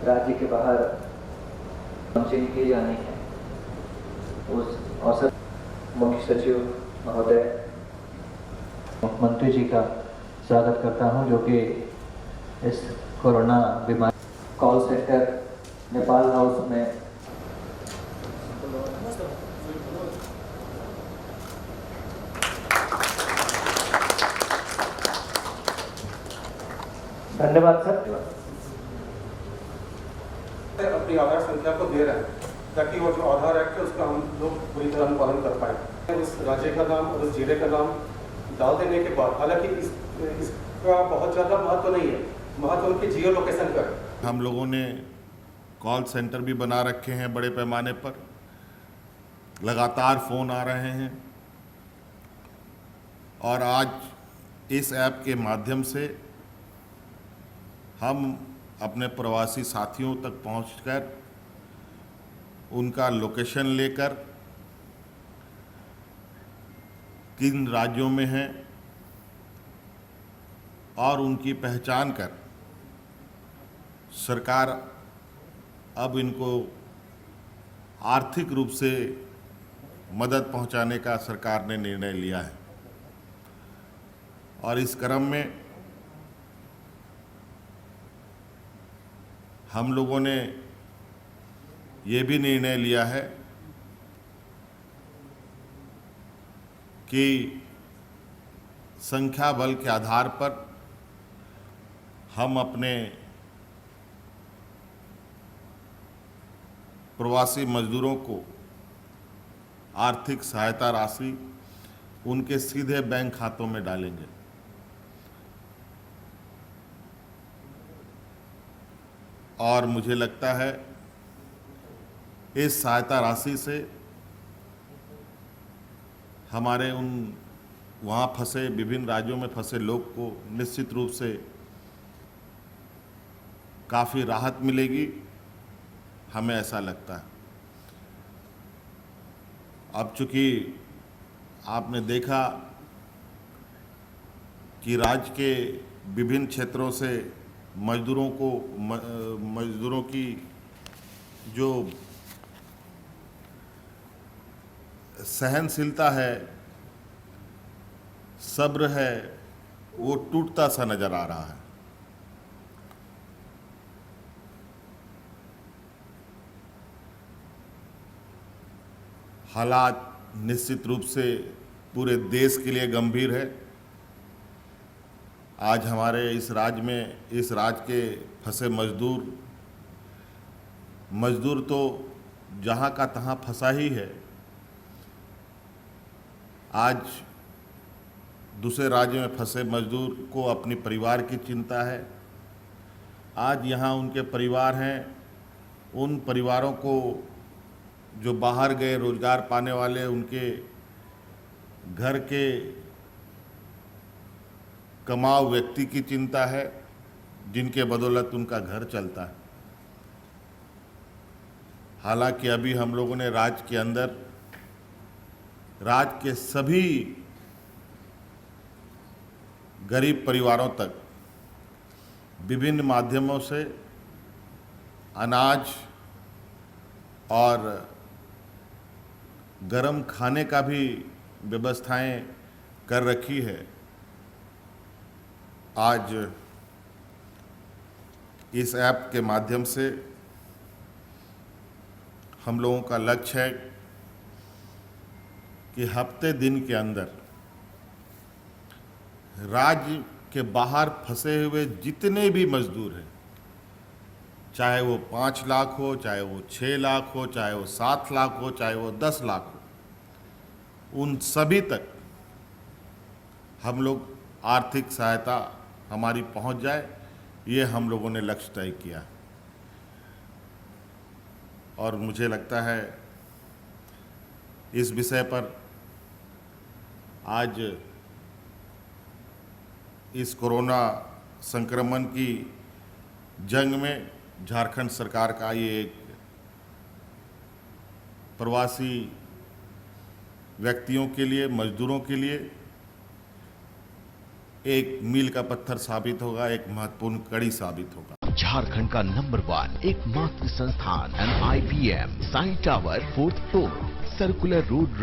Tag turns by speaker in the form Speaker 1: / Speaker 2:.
Speaker 1: राज्य के बाहर लॉन्चिंग की जानी है, उस अवसर मुख्य सचिव महोदय मुख्यमंत्री जी का स्वागत करता हूं, जो कि इस कोरोना बीमारी कॉल सेंटर नेपाल हाउस में धन्यवाद सर।
Speaker 2: अपनी आधार संख्या को दे रहे हैं ताकि वो जो आधार एक्ट है उसका हम लोग पूरी तरह अनुपालन कर पाए। उस राज्य का नाम और उस जिले का नाम डाल देने के बाद, हालांकि इसका बहुत ज़्यादा महत्व नहीं है, महत्व उनकी जियो लोकेशन का है।
Speaker 3: हम लोगों ने कॉल सेंटर भी बना रखे हैं बड़े पैमाने पर, लगातार फ़ोन आ रहे हैं और आज इस ऐप के माध्यम से हम अपने प्रवासी साथियों तक पहुंचकर उनका लोकेशन लेकर किन राज्यों में हैं और उनकी पहचान कर सरकार अब इनको आर्थिक रूप से मदद पहुंचाने का सरकार ने निर्णय लिया है। और इस क्रम में हम लोगों ने ये भी निर्णय लिया है कि संख्या बल के आधार पर हम अपने प्रवासी मजदूरों को आर्थिक सहायता राशि उनके सीधे बैंक खातों में डालेंगे। और मुझे लगता है इस सहायता राशि से हमारे उन वहाँ फंसे, विभिन्न राज्यों में फंसे लोग को निश्चित रूप से काफ़ी राहत मिलेगी, हमें ऐसा लगता है। अब चूँकि आपने देखा कि राज्य के विभिन्न क्षेत्रों से मजदूरों की जो सहनशीलता है, सब्र है, वो टूटता सा नजर आ रहा है। हालात निश्चित रूप से पूरे देश के लिए गंभीर है। आज हमारे इस राज्य के फंसे मजदूर तो जहाँ का तहाँ फंसा ही है। आज दूसरे राज्य में फंसे मजदूर को अपने परिवार की चिंता है। आज यहाँ उनके परिवार हैं, उन परिवारों को जो बाहर गए रोजगार पाने वाले, उनके घर के कमाऊ व्यक्ति की चिंता है, जिनके बदौलत उनका घर चलता है। हालांकि अभी हम लोगों ने राज्य के सभी गरीब परिवारों तक विभिन्न माध्यमों से अनाज और गरम खाने का भी व्यवस्थाएं कर रखी है। आज इस ऐप के माध्यम से हम लोगों का लक्ष्य है कि हफ्ते दिन के अंदर राज्य के बाहर फंसे हुए जितने भी मजदूर हैं, चाहे वो 5 लाख हो, चाहे वो 6 लाख हो, चाहे वो 7 लाख हो, चाहे वो 10 लाख हो, उन सभी तक हम लोग आर्थिक सहायता हमारी पहुंच जाए, ये हम लोगों ने लक्ष्य तय किया। और मुझे लगता है इस विषय पर आज इस कोरोना संक्रमण की जंग में झारखंड सरकार का ये एक प्रवासी व्यक्तियों के लिए, मजदूरों के लिए एक मील का पत्थर साबित होगा, एक महत्वपूर्ण कड़ी साबित होगा।
Speaker 4: झारखंड का नंबर 1 एकमात्र संस्थान NIPM Sai tower 4th floor circular road